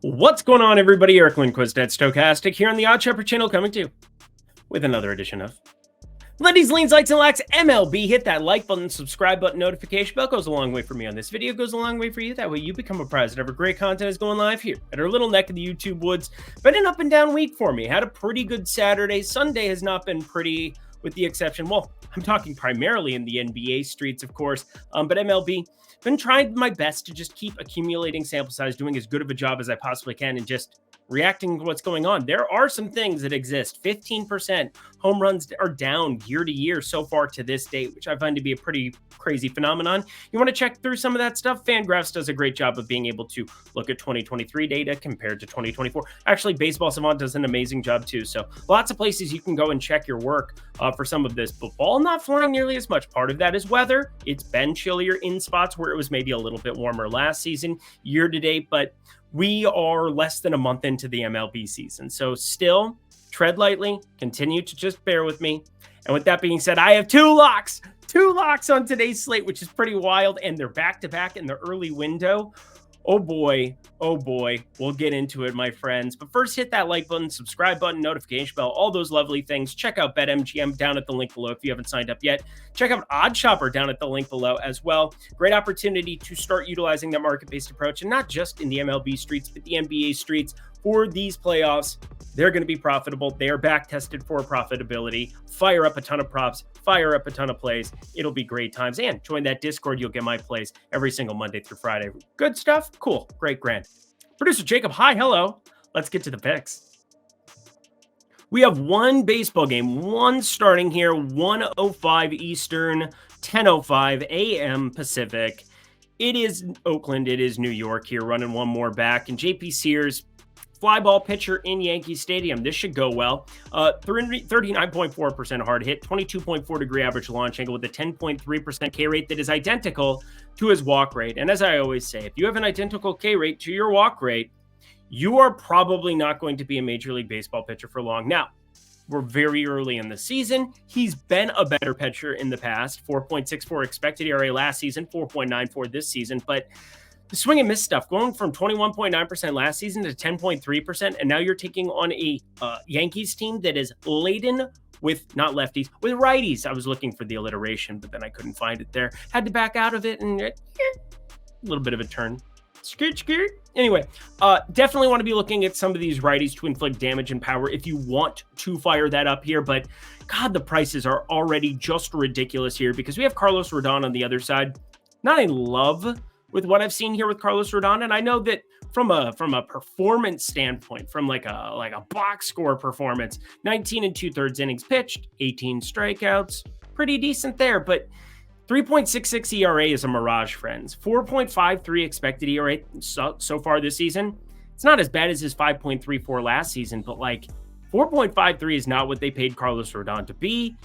What's going on, everybody? Eric Lindquist at Stokastic here on the Odd Shepherd channel, coming to you with another edition of Lindy's Leans, Lights, and Lacks MLB. Hit that like button, subscribe button, notification bell. Goes a long way for me on this video. Goes a long way for you. That way you become apprised whenever great content is going live here at our little neck of the YouTube woods. Been an up and down week for me. Had a pretty good Saturday. Sunday has not been pretty, with the exception, well, I'm talking primarily in the NBA streets, of course, but MLB. Been trying my best to just keep accumulating sample size, doing as good of a job as I possibly can, and just reacting to what's going on. There are some things that exist. 15% home runs are down year to year so far to this date, which I find to be a pretty crazy phenomenon. You want to check through some of that stuff? Fangraphs does a great job of being able to look at 2023 data compared to 2024. Actually, Baseball Savant does an amazing job too. So lots of places you can go and check your work for some of this. But ball not flying nearly as much. Part of that is weather. It's been chillier in spots where it was maybe a little bit warmer last season, year to date, but we are less than a month into the MLB season. So still, tread lightly, continue to just bear with me. And with that being said, I have two locks on today's slate, which is pretty wild. And they're back-to-back in the early window. Oh boy, we'll get into it, my friends. But first, hit that like button, subscribe button, notification bell, all those lovely things. Check out BetMGM down at the link below if you haven't signed up yet. Check out Odd Shopper down at the link below as well. Great opportunity to start utilizing that market-based approach, and not just in the MLB streets, but the NBA streets for these playoffs. They're going to be profitable. They are back-tested for profitability. Fire up a ton of props. Fire up a ton of plays. It'll be great times. And join that Discord. You'll get my plays every single Monday through Friday. Good stuff? Cool. Great, grand. Producer Jacob, hi, hello. Let's get to the picks. We have one baseball game, one starting here, 1:05 Eastern, 10:05 a.m. Pacific. It is Oakland. It is New York here, running one more back. And JP Sears, fly ball pitcher in Yankee Stadium. This should go well. 39.4% hard hit, 22.4 degree average launch angle with a 10.3% K rate that is identical to his walk rate. And as I always say, if you have an identical K rate to your walk rate, you are probably not going to be a Major League Baseball pitcher for long. Now, we're very early in the season. He's been a better pitcher in the past. 4.64 expected ERA last season, 4.94 this season, but the swing and miss stuff going from 21.9% last season to 10.3%. And now you're taking on a Yankees team that is laden with not lefties, with righties. I was looking for the alliteration, but then I couldn't find it there. Had to back out of it and a little bit of a turn. Skirt. Anyway, definitely want to be looking at some of these righties to inflict damage and power if you want to fire that up here. But God, the prices are already just ridiculous here because we have Carlos Rodon on the other side. Not in love with what I've seen here with Carlos Rodon, and I know that from a performance standpoint, from like a box score performance, 19 2/3 innings pitched, 18 strikeouts, pretty decent there. But 3.66 ERA is a mirage, friends. 4.53 expected ERA so far this season. It's not as bad as his 5.34 last season, but like 4.53 is not what they paid Carlos Rodon to be.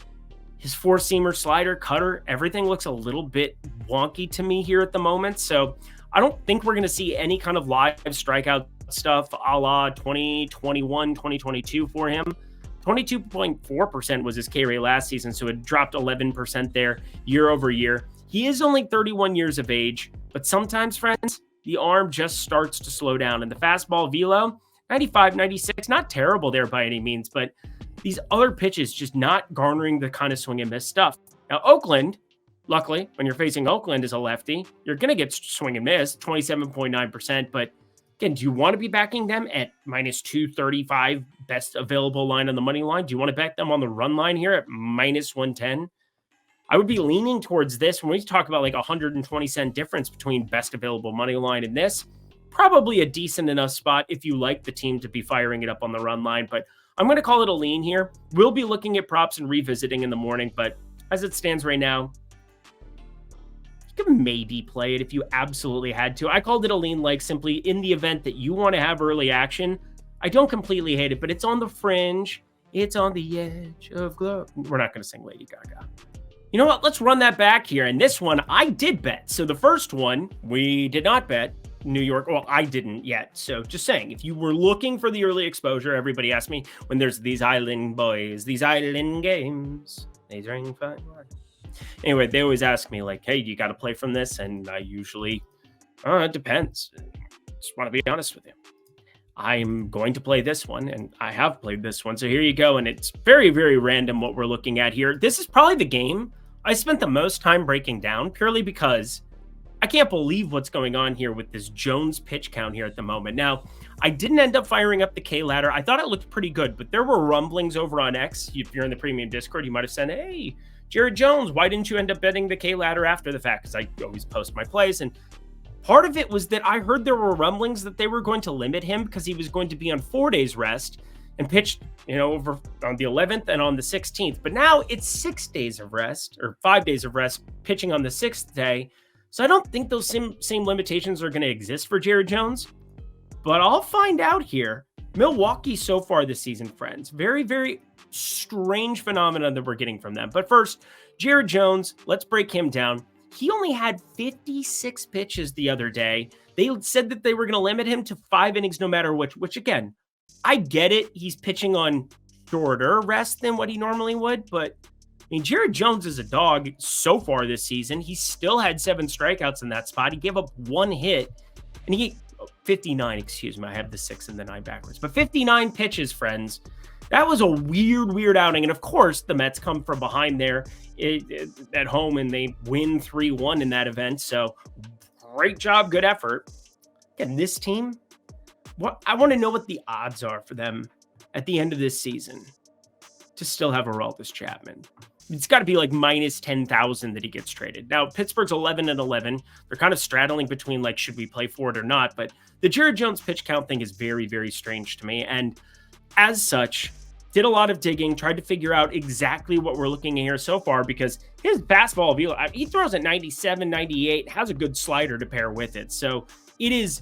His four-seamer, slider, cutter, everything looks a little bit wonky to me here at the moment. So I don't think we're going to see any kind of live strikeout stuff a la 2021, 2022 for him. 22.4% was his K rate last season, so it dropped 11% there year over year. He is only 31 years of age, but sometimes, friends, the arm just starts to slow down. And the fastball velo, 95, 96, not terrible there by any means, but these other pitches just not garnering the kind of swing and miss stuff. Now, Oakland, luckily, when you're facing Oakland as a lefty, you're going to get swing and miss, 27.9%. But again, do you want to be backing them at minus 235, best available line on the money line? Do you want to back them on the run line here at minus 110? I would be leaning towards this when we talk about like 120-cent difference between best available money line and this. Probably a decent enough spot if you like the team to be firing it up on the run line, but I'm going to call it a lean here. We'll be looking at props and revisiting in the morning, but as it stands right now, you could maybe play it if you absolutely had to. I called it a lean, like simply in the event that you want to have early action. I don't completely hate it, but it's on the fringe. It's on the edge of glow. We're not going to sing Lady Gaga. You know what? Let's run that back here. And this one, I did bet. So the first one, we did not bet. New York. Well, I didn't yet. So just saying, if you were looking for the early exposure, everybody asked me when there's these island boys, these island games, they drink fine wine. Anyway, they always ask me like, hey, you got to play from this? And I usually, it depends. Just want to be honest with you. I'm going to play this one, and I have played this one. So here you go. And it's very, very random what we're looking at here. This is probably the game I spent the most time breaking down, purely because I can't believe what's going on here with this Jones pitch count here at the moment. Now, I didn't end up firing up the K ladder. I thought it looked pretty good, but there were rumblings over on X. If you're in the premium Discord, you might have said, hey, Jared Jones, why didn't you end up betting the K ladder after the fact? Because I always post my plays. And part of it was that I heard there were rumblings that they were going to limit him because he was going to be on 4 days rest and pitched, over on the 11th and on the 16th. But now it's 6 days of rest, or 5 days of rest, pitching on the 6th day. So I don't think those same limitations are going to exist for Jared Jones. But I'll find out here. Milwaukee so far this season, friends. Very, very strange phenomenon that we're getting from them. But first, Jared Jones, let's break him down. He only had 56 pitches the other day. They said that they were going to limit him to 5 innings no matter which again, I get it. He's pitching on shorter rest than what he normally would, but I mean, Jared Jones is a dog so far this season. He still had 7 strikeouts in that spot. He gave up 1 hit, and 59, excuse me. I have the 6 and the 9 backwards, but 59 pitches, friends. That was a weird outing. And of course, the Mets come from behind there at home, and they win 3-1 in that event. So great job, good effort. And this team, I want to know what the odds are for them at the end of this season to still have Aroldis Chapman. It's got to be like minus 10,000 that he gets traded. Now, Pittsburgh's 11-11. They're kind of straddling between like, should we play for it or not? But the Jared Jones pitch count thing is very, very strange to me. And as such, did a lot of digging, tried to figure out exactly what we're looking at here so far, because his fastball, he throws at 97, 98, has a good slider to pair with it. So it is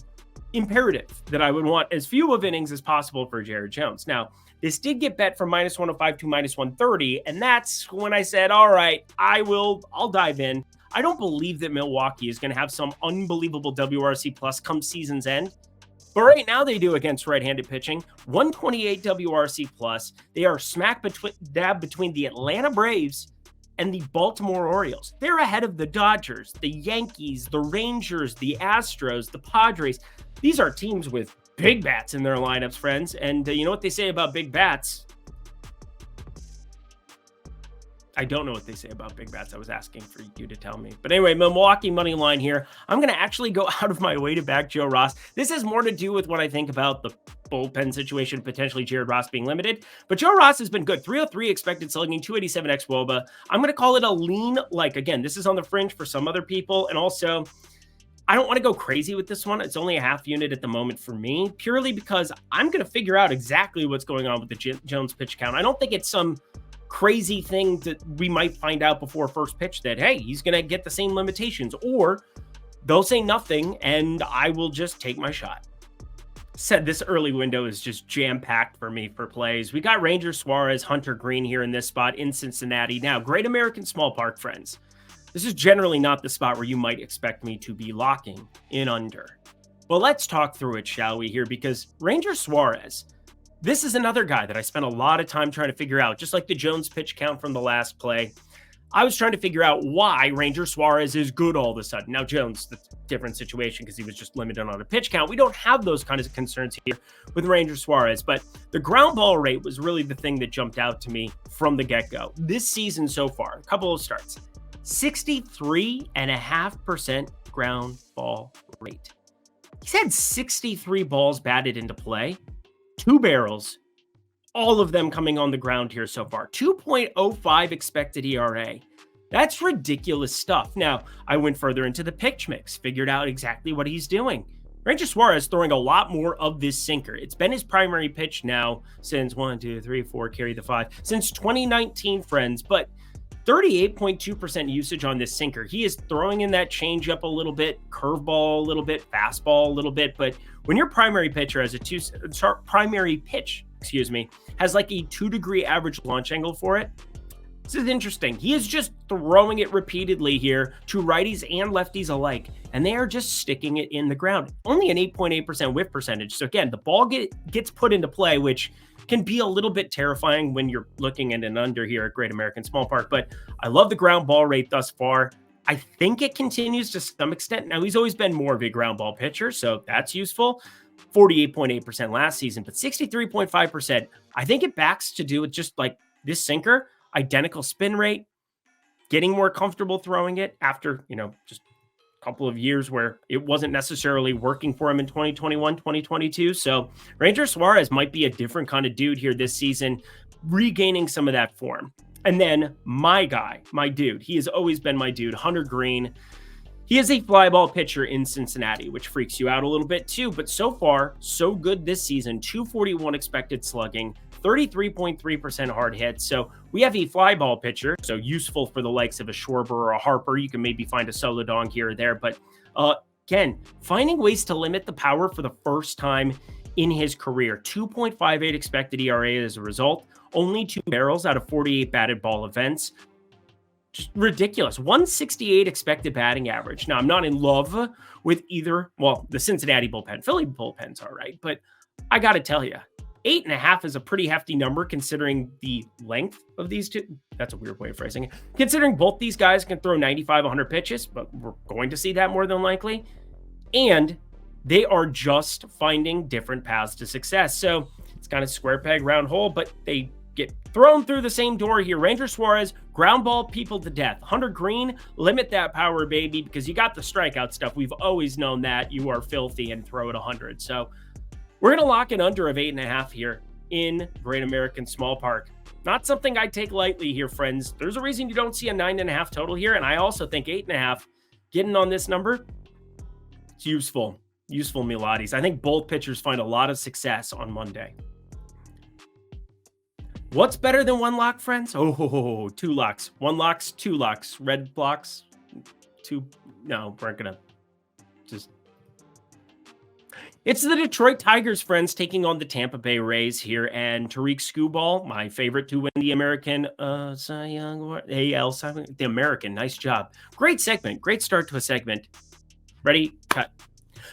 imperative that I would want as few of innings as possible for Jared Jones. Now, this did get bet from minus 105 to minus 130, and that's when I said, all right, I'll dive in. I don't believe that Milwaukee is going to have some unbelievable WRC plus come season's end. But right now they do against right-handed pitching. 128 WRC plus. They are smack dab between the Atlanta Braves and the Baltimore Orioles. They're ahead of the Dodgers, the Yankees, the Rangers, the Astros, the Padres. These are teams with big bats in their lineups, friends. And you know what they say about big bats? I don't know what they say about big bats. I was asking for you to tell me. But anyway, Milwaukee money line here. I'm going to actually go out of my way to back Joe Ross. This has more to do with what I think about the bullpen situation, potentially Jared Ross being limited. But Joe Ross has been good. 303 expected slugging, 287 ex-WOBA. I'm going to call it a lean, again, this is on the fringe for some other people. And also, I don't want to go crazy with this one. It's only a half unit at the moment for me, purely because I'm going to figure out exactly what's going on with the Jones pitch count. I don't think it's some crazy thing that we might find out before first pitch that, hey, he's going to get the same limitations, or they'll say nothing and I will just take my shot. Said this early window is just jam-packed for me for plays. We got Ranger Suarez, Hunter Green here in this spot in Cincinnati. Now, Great American Small Park, friends. This is generally not the spot where you might expect me to be locking in under. But let's talk through it, shall we, here, because Ranger Suarez, this is another guy that I spent a lot of time trying to figure out, just like the Jones pitch count from the last play. I was trying to figure out why Ranger Suarez is good all of a sudden. Now, Jones, that's a different situation because he was just limited on a pitch count. We don't have those kinds of concerns here with Ranger Suarez, but the ground ball rate was really the thing that jumped out to me from the get-go. This season so far, a couple of starts, 63.5% ground ball rate. He's had 63 balls batted into play. 2 barrels, all of them coming on the ground here so far. 2.05 expected ERA. That's ridiculous stuff. Now, I went further into the pitch mix, figured out exactly what he's doing. Ranger Suarez throwing a lot more of this sinker. It's been his primary pitch now since 1, 2, 3, 4, carry the 5, since 2019, friends, but 38.2% usage on this sinker. He is throwing in that changeup a little bit, curveball a little bit, fastball a little bit. But when your primary pitcher has has like a 2-degree average launch angle for it, this is interesting. He is just throwing it repeatedly here to righties and lefties alike, and they are just sticking it in the ground. Only an 8.8% whiff percentage. So again, the ball gets put into play, which can be a little bit terrifying when you're looking at an under here at Great American Small Park. But I love the ground ball rate thus far. I think it continues to some extent. Now, he's always been more of a ground ball pitcher, so that's useful. 48.8% last season, but 63.5%. I think it backs to do with just like this sinker, identical spin rate, getting more comfortable throwing it after, just a couple of years where it wasn't necessarily working for him in 2021, 2022. So Ranger Suarez might be a different kind of dude here this season, regaining some of that form. And then my guy, my dude, he has always been my dude, Hunter Green. He is a fly ball pitcher in Cincinnati, which freaks you out a little bit too. But so far, so good this season. 241 expected slugging, 33.3% hard hit. So we have a fly ball pitcher, so useful for the likes of a Schwarber or a Harper. You can maybe find a solo dong here or there. But again, finding ways to limit the power for the first time in his career. 2.58 expected ERA as a result. Only 2 barrels out of 48 batted ball events. Just ridiculous. 168 expected batting average. Now, I'm not in love with either. Well, the Cincinnati bullpen, Philly bullpen's all right, but I got to tell you, 8.5 is a pretty hefty number considering the length of these two. That's a weird way of phrasing it. Considering both these guys can throw 95, 100 pitches, but we're going to see that more than likely. And they are just finding different paths to success. So it's kind of square peg, round hole, but they get thrown through the same door here. Ranger Suarez, ground ball people to death. Hunter Green, limit that power, baby, because you got the strikeout stuff. We've always known that you are filthy and throw it 100. So we're going to lock it under of 8.5 here in Great American Small Park. Not something I take lightly here, friends. There's a reason you don't see a 9.5 total here. And I also think 8.5, getting on this number, it's useful Miladies. I think both pitchers find a lot of success on Monday. What's better than one lock, friends? Oh, 2 locks. 1 locks, 2 locks. Red blocks, 2. No, we're going to just... It's the Detroit Tigers, friends, taking on the Tampa Bay Rays here. And Tariq Skubal, my favorite to win the American Cy Young AL, the American. Nice job. Great segment. Great start to a segment. Ready? Cut.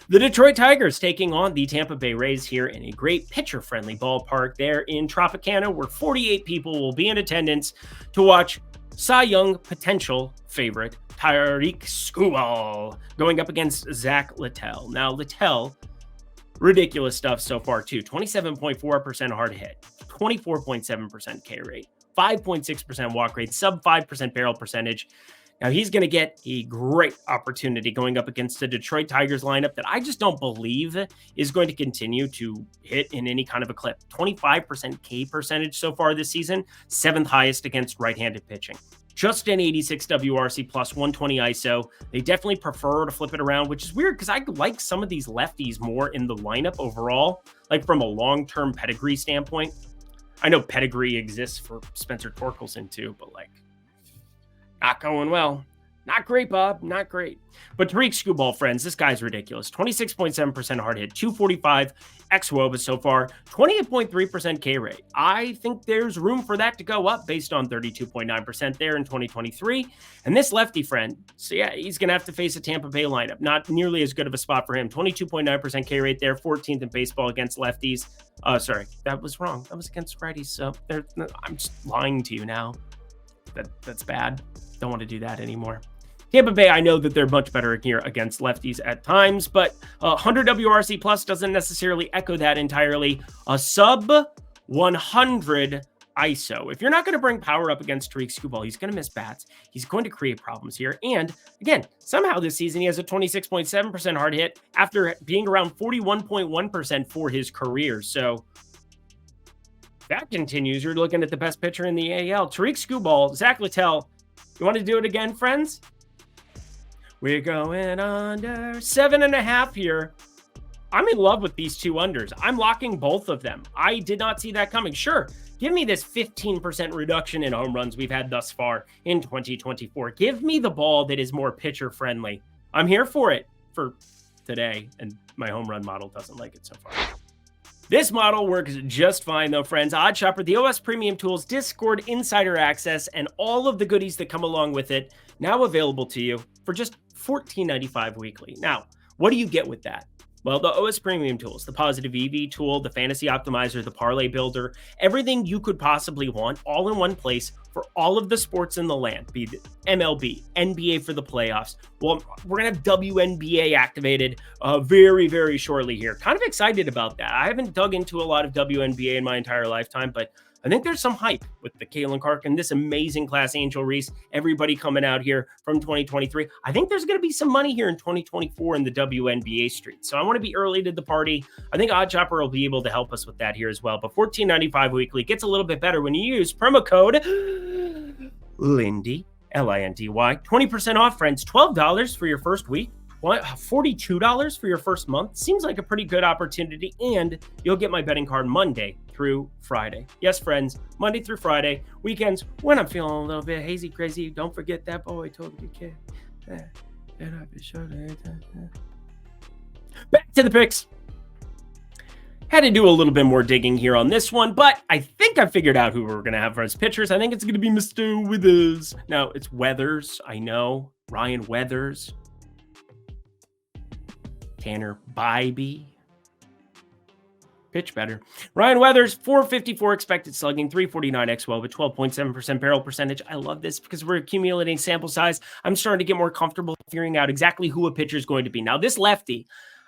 The Detroit Tigers taking on the Tampa Bay Rays here in a great pitcher-friendly ballpark there in Tropicana, where 48 people will be in attendance to watch Cy Young potential favorite Tariq Skubal going up against Zach Littell. Now, Littell, ridiculous stuff so far too. 27.4% hard hit, 24.7% K rate, 5.6% walk rate, sub 5% barrel percentage. Now, he's going to get a great opportunity going up against the Detroit Tigers lineup that I just don't believe is going to continue to hit in any kind of a clip. 25% K percentage so far this season, 7th highest against right-handed pitching. Just an 86 WRC plus 120 ISO. They definitely prefer to flip it around, which is weird because I like some of these lefties more in the lineup overall, like from a long-term pedigree standpoint. I know pedigree exists for Spencer Torkelson too, but like, not going well. Not great, Bob. Not great. But Tariq Skubal, friends, this guy's ridiculous. 26.7% hard hit, 245 xWOBA so far, 28.3% K rate. I think there's room for that to go up based on 32.9% there in 2023. And this lefty friend, so yeah, he's going to have to face a Tampa Bay lineup. Not nearly as good of a spot for him. 22.9% K rate there, 14th in baseball against lefties. Sorry, that was wrong. That was against righties. So I'm just lying to you now. That's bad. Don't want to do that anymore. Tampa Bay, I know that they're much better here against lefties at times, but 100 WRC plus doesn't necessarily echo that entirely. A sub 100 ISO. If you're not going to bring power up against Tariq Skubal, he's going to miss bats. He's going to create problems here. And again, somehow this season he has a 26.7% hard hit after being around 41.1% for his career. So that continues. You're looking at the best pitcher in the AL. Tariq Skubal, Zach Littell. You want to do it again, friends? We're going under 7.5 here. I'm in love with these 2 unders. I'm locking both of them. I did not see that coming. Sure, give me this 15% reduction in home runs we've had thus far in 2024. Give me the ball that is more pitcher friendly. I'm here for it for today, and my home run model doesn't like it so far. This model works just fine though, friends. OddsShopper, the OS Premium Tools, Discord, Insider Access, and all of the goodies that come along with it, now available to you for just $14.95 weekly. Now, what do you get with that? Well, the OS Premium tools, the Positive EV tool, the Fantasy Optimizer, the Parlay Builder, everything you could possibly want all in one place for all of the sports in the land, be it MLB, NBA for the playoffs. Well, we're going to have WNBA activated very, very shortly here. Kind of excited about that. I haven't dug into a lot of WNBA in my entire lifetime, but I think there's some hype with the Caitlin Clark and this amazing class, Angel Reese, everybody coming out here from 2023. I think there's going to be some money here in 2024 in the WNBA street. So I want to be early to the party. I think OddsShopper will be able to help us with that here as well. But $14.95 weekly gets a little bit better when you use promo code Lindy, Lindy, 20% off, friends. $12 for your first week. What, $42 for your first month? Seems like a pretty good opportunity, and you'll get my betting card Monday through Friday. Yes, friends, Monday through Friday. Weekends, when I'm feeling a little bit hazy, crazy, don't forget that boy told you kid. Back to the picks. Had to do a little bit more digging here on this one, but I think I figured out who we're going to have for as pitchers. I think it's going to be Mr. Withers. Now, it's Weathers, I know. Ryan Weathers. Tanner Bybee. Pitch better. Ryan Weathers, 454 expected slugging, 349 xWOB, with 12.7% barrel percentage. I love this because we're accumulating sample size. I'm starting to get more comfortable figuring out exactly who a pitcher is going to be. Now, this lefty,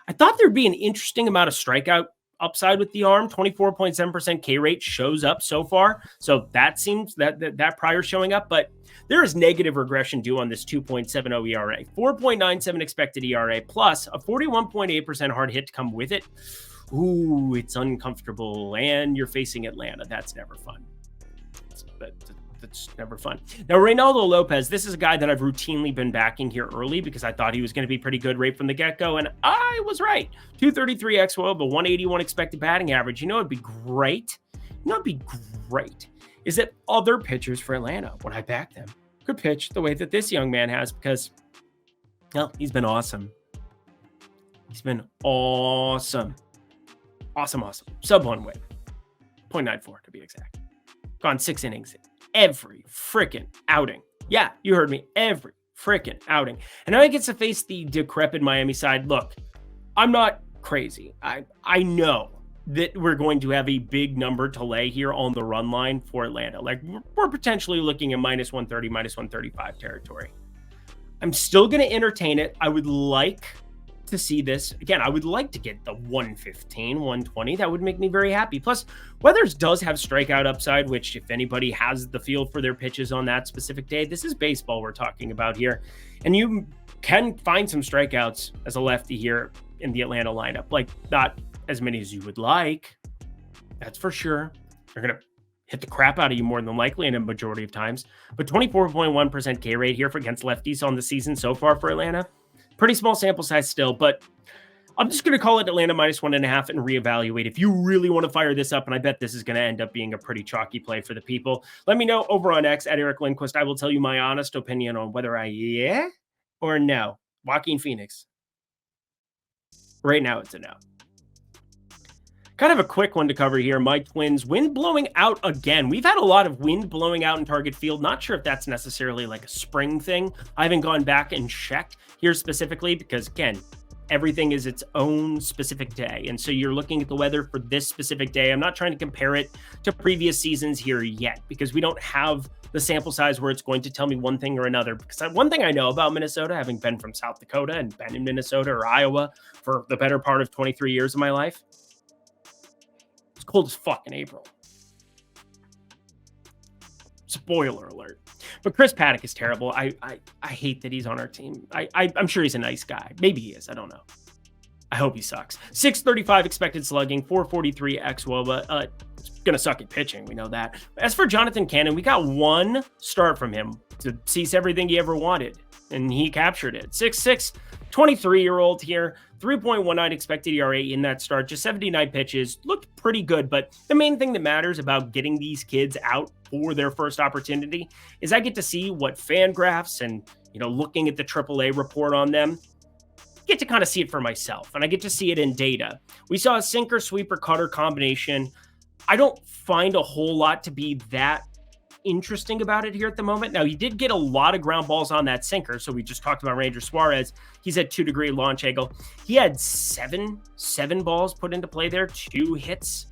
I thought there'd be an interesting amount of strikeout upside with the arm. 24.7% K rate shows up so far. So that seems that prior showing up, but there is negative regression due on this 2.70 ERA, 4.97 expected ERA, plus a 41.8% hard hit to come with it. Ooh, it's uncomfortable, and you're facing Atlanta. That's never fun. That's never fun. Now, Reynaldo Lopez, this is a guy that I've routinely been backing here early because I thought he was going to be pretty good right from the get-go, and I was right. 233 xWOB, but 181 expected batting average. You know it'd be great? Is that other pitchers for Atlanta, when I back them, could pitch the way that this young man has because, well, he's been awesome. He's been awesome. Awesome. Sub 1 win. 0.94 to be exact. Gone 6 innings every freaking outing. Yeah, you heard me. Every freaking outing. And now he gets to face the decrepit Miami side. Look, I'm not crazy. I know that we're going to have a big number to lay here on the run line for Atlanta. Like, we're potentially looking at minus 130, minus 135 territory. I'm still going to entertain it. I would like to see this. Again, I would like to get the 115, 120. That would make me very happy. Plus, Weathers does have strikeout upside, which if anybody has the feel for their pitches on that specific day, this is baseball we're talking about here. And you can find some strikeouts as a lefty here in the Atlanta lineup. Like, not as many as you would like. That's for sure. They're going to hit the crap out of you more than likely in a majority of times. But 24.1% K rate here for against lefties on the season so far for Atlanta. Pretty small sample size still, but I'm just going to call it Atlanta minus 1.5 and reevaluate. If you really want to fire this up, and I bet this is going to end up being a pretty chalky play for the people, let me know over on X at Eric Lindquist. I will tell you my honest opinion on whether I yeah or no. Joaquin Phoenix. Right now, it's a no. Kind of a quick one to cover here. My Twins, wind blowing out again. We've had a lot of wind blowing out in Target Field. Not sure if that's necessarily like a spring thing. I haven't gone back and checked here specifically because, again, everything is its own specific day. And so you're looking at the weather for this specific day. I'm not trying to compare it to previous seasons here yet because we don't have the sample size where it's going to tell me one thing or another. Because one thing I know about Minnesota, having been from South Dakota and been in Minnesota or Iowa for the better part of 23 years of my life, it's cold as fuck in April. Spoiler alert. But Chris Paddock is terrible. I hate that he's on our team. I'm sure he's a nice guy. Maybe he is. I don't know. I hope he sucks. 635 expected slugging, 443 xWOBA. It's going to suck at pitching. We know that. As for Jonathan Cannon, we got one start from him to seize everything he ever wanted. And he captured it. 6'6", 23-year-old here. 3.19 expected ERA in that start. Just 79 pitches. Looked pretty good. But the main thing that matters about getting these kids out for their first opportunity is I get to see what Fangraphs and, looking at the AAA report on them, get to kind of see it for myself. And I get to see it in data. We saw a sinker, sweeper, cutter combination. I don't find a whole lot to be that interesting about it here at the moment. Now, he did get a lot of ground balls on that sinker. So we just talked about Ranger Suarez. He's at 2-degree launch angle. He had seven balls put into play there, 2 hits.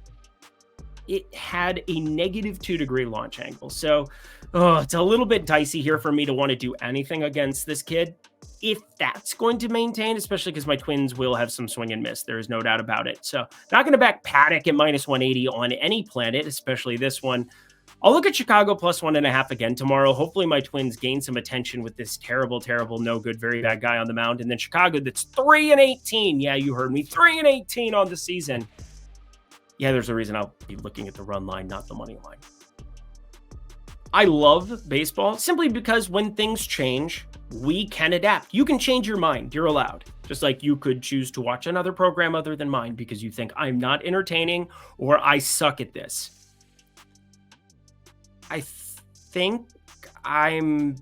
It had a negative 2-degree launch angle. So it's a little bit dicey here for me to want to do anything against this kid. If that's going to maintain, especially because my Twins will have some swing and miss. There is no doubt about it. So not going to back Paddock at -180 on any planet, especially this one. I'll look at Chicago +1.5 again tomorrow. Hopefully my Twins gain some attention with this terrible, no good, very bad guy on the mound. And then Chicago, that's 3-18. Yeah, you heard me. 3-18 on the season. Yeah, there's a reason I'll be looking at the run line, not the money line. I love baseball simply because when things change, we can adapt. You can change your mind. You're allowed. Just like you could choose to watch another program other than mine because you think I'm not entertaining or I suck at this. I think I'm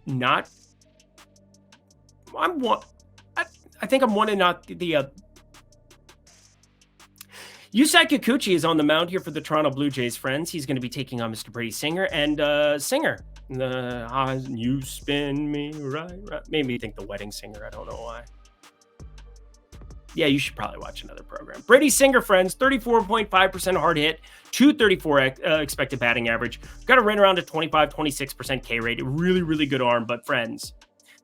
not. I'm one. I think I'm one and not the other. Yusei Kikuchi is on the mound here for the Toronto Blue Jays, friends. He's going to be taking on Mr. Brady Singer and Singer. You spin me right. Made me think the wedding singer. I don't know why. Yeah, you should probably watch another program. Brady Singer, friends, 34.5% hard hit, 234 expected batting average. Got to run around a 26% K rate. A really good arm. But friends,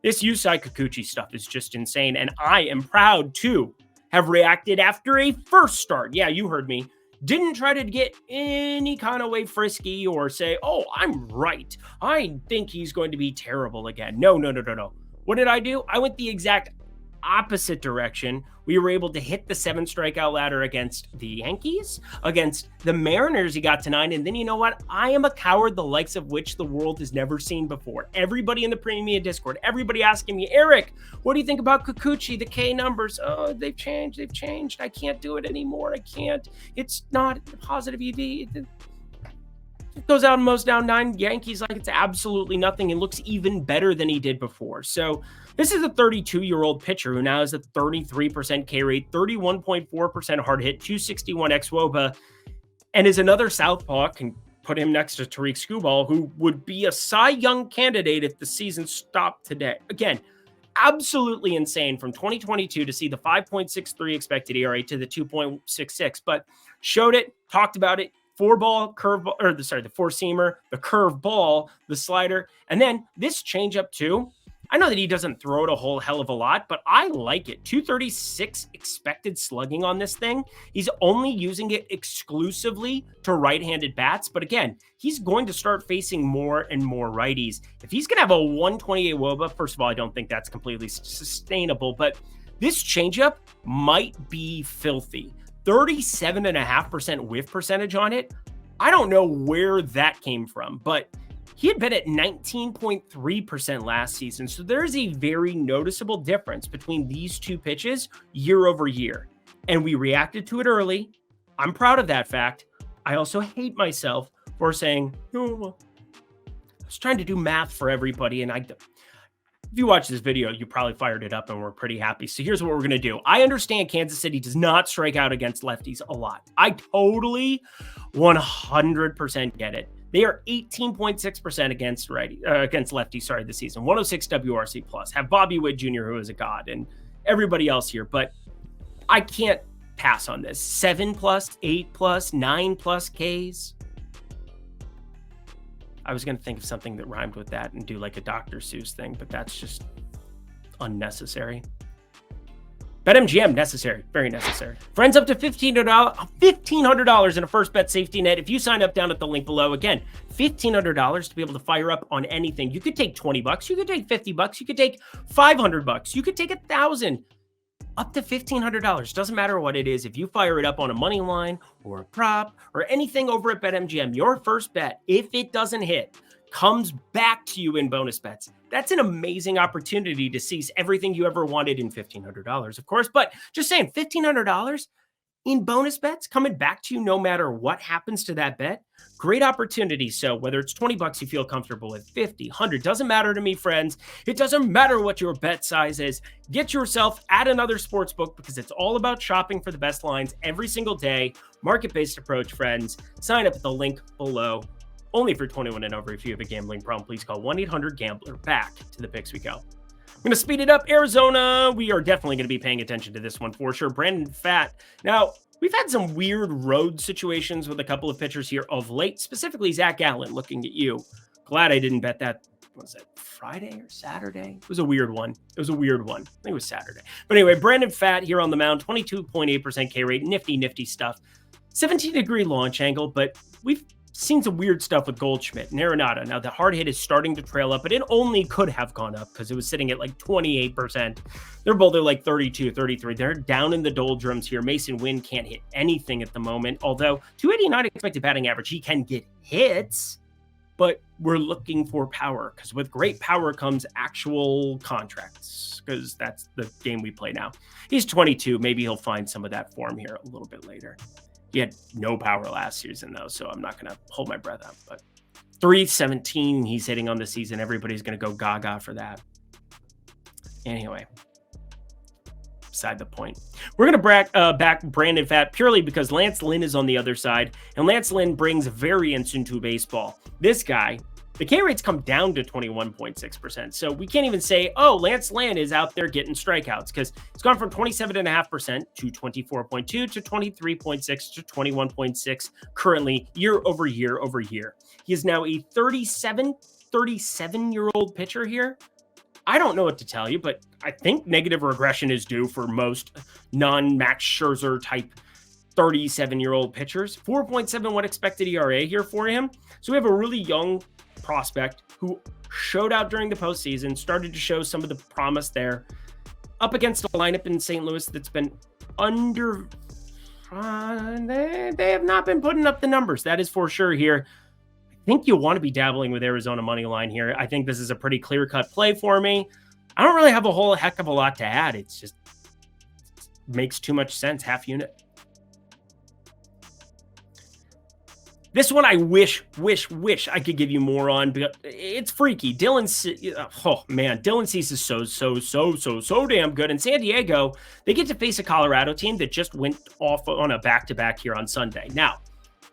this Yusei Kikuchi stuff is just insane. And I am proud to have reacted after a first start. Yeah, you heard me. Didn't try to get any kind of way frisky or say, oh, I'm right. I think he's going to be terrible again. No. What did I do? I went the exact opposite direction. We were able to hit the 7 strikeout ladder against the Yankees, against the Mariners. He got to 9. And then you know what? I am a coward, the likes of which the world has never seen before. Everybody in the Premium Discord, everybody asking me, Eric, what do you think about Kikuchi? The K numbers. Oh, they've changed. I can't do it anymore. I can't. It's not positive EV. It goes out and mows down 9 Yankees like it's absolutely nothing and looks even better than he did before. So this is a 32-year-old pitcher who now has a 33% K rate, 31.4% hard hit, 261 xWOBA, and is another southpaw. Can put him next to Tariq Skubal, who would be a Cy Young candidate if the season stopped today. Again, absolutely insane from 2022 to see the 5.63 expected ERA to the 2.66, but showed it, talked about it. 4-ball curveball, or the 4-seamer, the curve ball, the slider, and then this changeup too. I know that he doesn't throw it a whole hell of a lot, but I like it. 236 expected slugging on this thing. He's only using it exclusively to right-handed bats, but again, he's going to start facing more and more righties. If he's going to have a 128 WOBA, first of all, I don't think that's completely sustainable, but this changeup might be filthy. 37.5% whiff percentage on it. I don't know where that came from, but he had been at 19.3% last season. So there's a very noticeable difference between these two pitches year over year. And we reacted to it early. I'm proud of that fact. I also hate myself for saying, oh, well, I was trying to do math for everybody. And if you watch this video, you probably fired it up and we're pretty happy. So here's what we're going to do. I understand Kansas City does not strike out against lefties a lot. I totally 100% get it. They are 18.6% against lefties, this season. 106 WRC plus. Have Bobby Witt Jr., who is a god, and everybody else here. But I can't pass on this. 7+, 8+, 9+ Ks. I was going to think of something that rhymed with that and do like a Dr. Seuss thing, but that's just unnecessary. BetMGM, necessary, very necessary. Friends, up to $1,500 in a first bet safety net if you sign up down at the link below. Again, $1,500 to be able to fire up on anything. You could take $20, you could take $50, you could take $500, you could take $1,000. Up to $1,500. Doesn't matter what it is. If you fire it up on a money line or a prop or anything over at BetMGM, your first bet, if it doesn't hit, comes back to you in bonus bets. That's an amazing opportunity to seize everything you ever wanted in $1,500, of course. But just saying, $1,500 in bonus bets coming back to you no matter what happens to that bet. Great opportunity. So whether it's $20 you feel comfortable with, 50, 100, doesn't matter to me, friends. It doesn't matter what your bet size is. Get yourself at another sports book because it's all about shopping for the best lines every single day. Market-based approach, friends. Sign up at the link below. Only for 21 and over. If you have a gambling problem, please call 1-800-GAMBLER. Back to the picks we go. I'm going to speed it up. Arizona, we are definitely going to be paying attention to this one for sure. Brandon Pfaadt. Now, we've had some weird road situations with a couple of pitchers here of late, specifically Zach Gallen. Looking at you. Glad I didn't bet that. Was it Friday or Saturday? It was a weird one. I think it was Saturday. But anyway, Brandon Pfaadt here on the mound, 22.8% K rate. Nifty stuff. 17-degree launch angle, but we've seen some weird stuff with Goldschmidt and Arenado. Now, the hard hit is starting to trail up, but it only could have gone up because it was sitting at like 28%. They're both at like 32, 33. They're down in the doldrums here. Mason Wynn can't hit anything at the moment, although 289 expected batting average. He can get hits, but we're looking for power because with great power comes actual contracts because that's the game we play now. He's 22. Maybe he'll find some of that form here a little bit later. He had no power last season, though, so I'm not going to hold my breath out. But 317 he's hitting on the season. Everybody's going to go gaga for that. Anyway, beside the point. We're going to back Brandon Pfaadt purely because Lance Lynn is on the other side, and Lance Lynn brings variance into baseball. This guy, the K rates come down to 21.6%. So we can't even say, oh, Lance Lynn is out there getting strikeouts because it's gone from 27.5% to 24.2 to 23.6 to 21.6 currently year over year over year. He is now a 37-year-old pitcher here. I don't know what to tell you, but I think negative regression is due for most non-Max Scherzer type 37-year-old pitchers. 4.71 expected ERA here for him. So we have a really young prospect who showed out during the postseason, started to show some of the promise there, up against a lineup in St. Louis that's been under. They have not been putting up the numbers. That is for sure here. I think you'll want to be dabbling with Arizona money line here. I think this is a pretty clear-cut play for me. I don't really have a whole heck of a lot to add. It's just makes too much sense. Half unit. This one I wish I could give you more on, but it's freaky. Dylan Cease is so damn good. And San Diego, they get to face a Colorado team that just went off on a back-to-back here on Sunday. Now,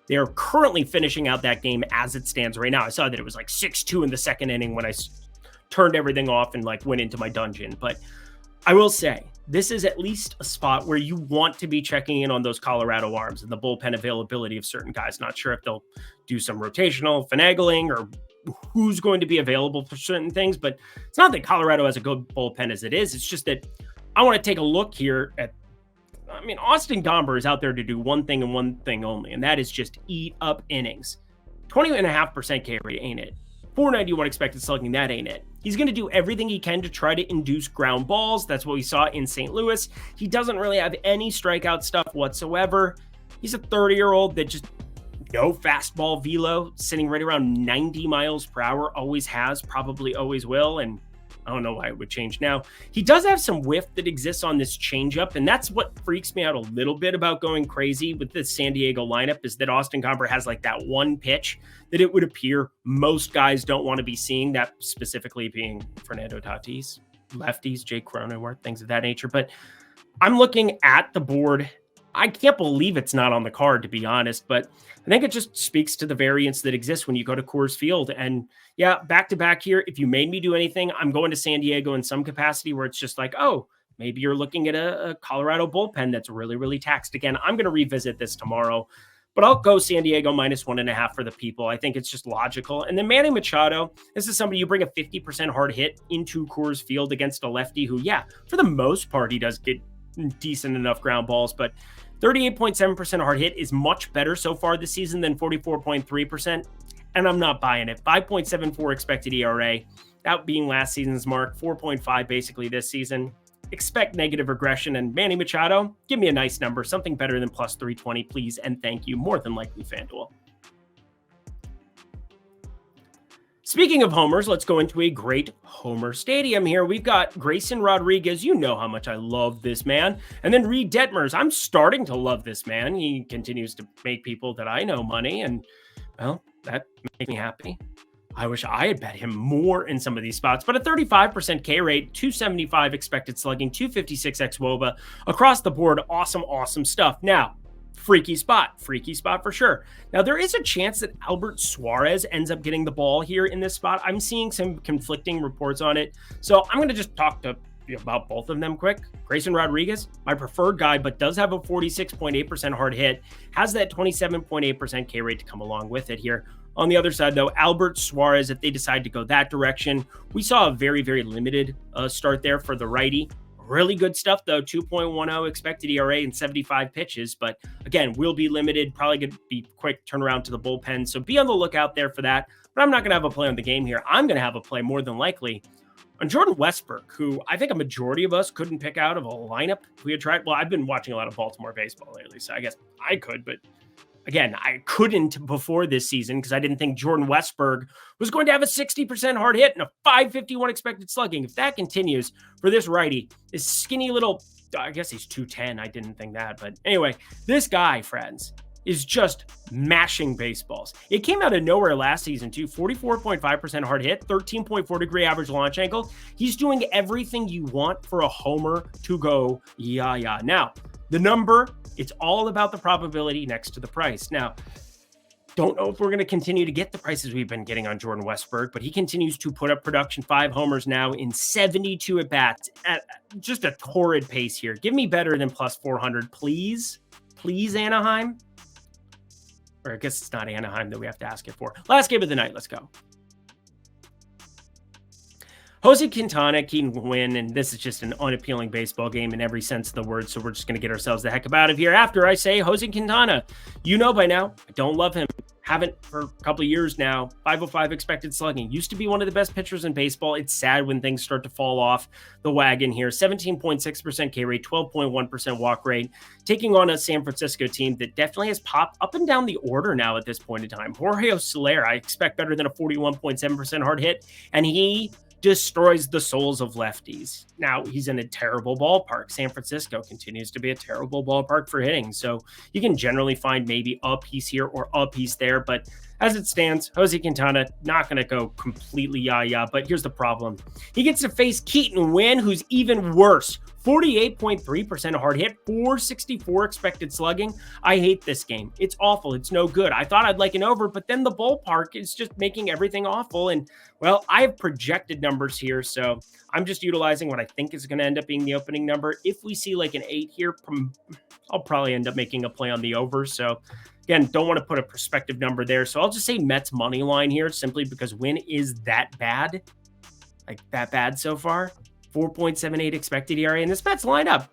they're currently finishing out that game as it stands right now. I saw that it was like 6-2 in the second inning when I turned everything off and like went into my dungeon. But I will say, this is at least a spot where you want to be checking in on those Colorado arms and the bullpen availability of certain guys. Not sure if they'll do some rotational finagling or who's going to be available for certain things, but it's not that Colorado has a good bullpen as it is. It's just that I want to take a look here at, Austin Gomber is out there to do one thing and one thing only, and that is just eat up innings. 20.5% K rate, ain't it? 491 expected slugging, that ain't it. He's going to do everything he can to try to induce ground balls. That's what we saw in St. Louis. He doesn't really have any strikeout stuff whatsoever. He's a 30-year-old that just no fastball velo, sitting right around 90 miles per hour, always has, probably always will, and I don't know why it would change now. He does have some whiff that exists on this changeup, and that's what freaks me out a little bit about going crazy with this San Diego lineup is that Austin Gomber has like that one pitch that it would appear most guys don't want to be seeing, that specifically being Fernando Tatis, lefties, Jake Cronenworth, things of that nature. But I'm looking at the board. I can't believe it's not on the card, to be honest, but I think it just speaks to the variance that exists when you go to Coors Field. And yeah, back-to-back here, if you made me do anything, I'm going to San Diego in some capacity where it's just like, oh, maybe you're looking at a Colorado bullpen that's really, really taxed. Again, I'm going to revisit this tomorrow, but I'll go San Diego -1.5 for the people. I think it's just logical. And then Manny Machado, this is somebody you bring a 50% hard hit into Coors Field against a lefty who, yeah, for the most part, he does get decent enough ground balls, but 38.7% hard hit is much better so far this season than 44.3%, and I'm not buying it. 5.74 expected ERA, that being last season's mark, 4.5 basically this season. Expect negative regression, and Manny Machado, give me a nice number, something better than plus 320, please, and thank you. More than likely FanDuel. Speaking of homers, let's go into a great homer stadium here. We've got Grayson Rodriguez. You know how much I love this man. And then Reed Detmers. I'm starting to love this man. He continues to make people that I know money, and, well, that makes me happy. I wish I had bet him more in some of these spots, but a 35% K rate, 275 expected slugging, 256 xWOBA across the board. Awesome stuff. Now, freaky spot for sure. Now, there is a chance that Albert Suarez ends up getting the ball here in this spot. I'm seeing some conflicting reports on it. So I'm going to just talk to about both of them quick. Grayson Rodriguez, my preferred guy, but does have a 46.8% hard hit, has that 27.8% K rate to come along with it here. On the other side, though, Albert Suarez, if they decide to go that direction, we saw a very, very limited start there for the righty. Really good stuff, though. 2.10 expected ERA in 75 pitches. But again, will be limited. Probably going to be quick turnaround to the bullpen. So be on the lookout there for that. But I'm not going to have a play on the game here. I'm going to have a play more than likely on Jordan Westburg, who I think a majority of us couldn't pick out of a lineup. We had tried. Well, I've been watching a lot of Baltimore baseball lately, so I guess I could. But again, I couldn't before this season because I didn't think Jordan Westburg was going to have a 60% hard hit and a 551 expected slugging. If that continues for this righty, this skinny little, I guess he's 210. I didn't think that. But anyway, this guy, friends, is just mashing baseballs. It came out of nowhere last season, too. 44.5% hard hit, 13.4 degree average launch angle. He's doing everything you want for a homer to go, yeah. Now, the number, it's all about the probability next to the price. Now, don't know if we're going to continue to get the prices we've been getting on Jordan Westburg, but he continues to put up production. 5 homers now in 72 at-bats at just a torrid pace here. Give me better than plus 400, please. Please, Anaheim. Or I guess it's not Anaheim that we have to ask it for. Last game of the night. Let's go. Jose Quintana, Keaton Wynn, and this is just an unappealing baseball game in every sense of the word, so we're just going to get ourselves the heck up out of here after I say Jose Quintana. You know by now, I don't love him. Haven't for a couple of years now. 505 expected slugging. Used to be one of the best pitchers in baseball. It's sad when things start to fall off the wagon here. 17.6% K rate, 12.1% walk rate. Taking on a San Francisco team that definitely has popped up and down the order now at this point in time. Jorge Soler, I expect better than a 41.7% hard hit, and he destroys the souls of lefties. Now, he's in a terrible ballpark. San Francisco continues to be a terrible ballpark for hitting. So you can generally find maybe a piece here or a piece there. But as it stands, Jose Quintana, not going to go completely yah-yah. But here's the problem. He gets to face Keaton Wynn, who's even worse. 48.3% hard hit, 464 expected slugging. I hate this game. It's awful. It's no good. I thought I'd like an over, but then the ballpark is just making everything awful. And, well, I have projected numbers here, so I'm just utilizing what I think is going to end up being the opening number. If we see like an 8 here, I'll probably end up making a play on the over. So, again, don't want to put a prospective number there. So I'll just say Mets money line here simply because Wynn is that bad. Like, that bad so far. 4.78 expected ERA, and this Mets lineup,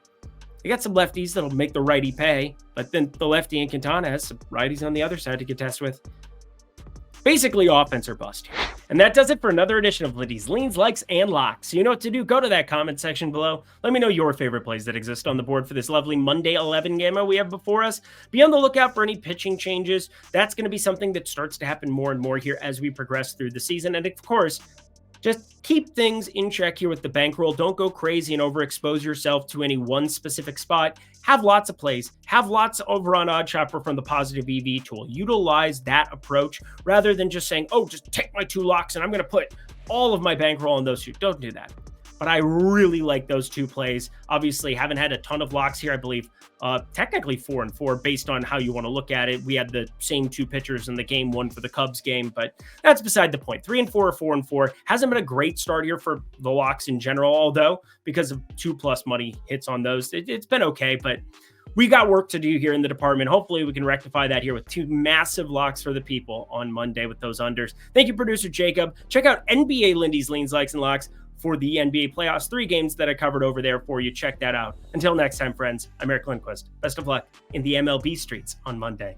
they got some lefties that'll make the righty pay, but then the lefty and Quintana has some righties on the other side to contest with. Basically, offense or bust here. And that does it for another edition of Lindy's Leans, Likes, and Locks. So you know what to do. Go to that comment section below. Let me know your favorite plays that exist on the board for this lovely Monday 11 game we have before us. Be on the lookout for any pitching changes. That's going to be something that starts to happen more and more here as we progress through the season. And of course, just keep things in check here with the bankroll. Don't go crazy and overexpose yourself to any one specific spot. Have lots of plays. Have lots over on OddsShopper from the positive EV tool. Utilize that approach rather than just saying, oh, just take my 2 locks and I'm going to put all of my bankroll on those 2. Don't do that. But I really like those 2 plays. Obviously, haven't had a ton of locks here. I believe technically 4 and 4 based on how you want to look at it. We had the same 2 pitchers in the game, 1 for the Cubs game, but that's beside the point. 3 and 4 or 4 and 4 hasn't been a great start here for the locks in general, although because of 2+ money hits on those, it's been okay, but we got work to do here in the department. Hopefully we can rectify that here with 2 massive locks for the people on Monday with those unders. Thank you, producer Jacob. Check out NBA Lindy's Leans, Likes, and Locks for the NBA playoffs. 3 games that I covered over there for you. Check that out. Until next time, friends, I'm Eric Lindquist. Best of luck in the MLB streets on Monday.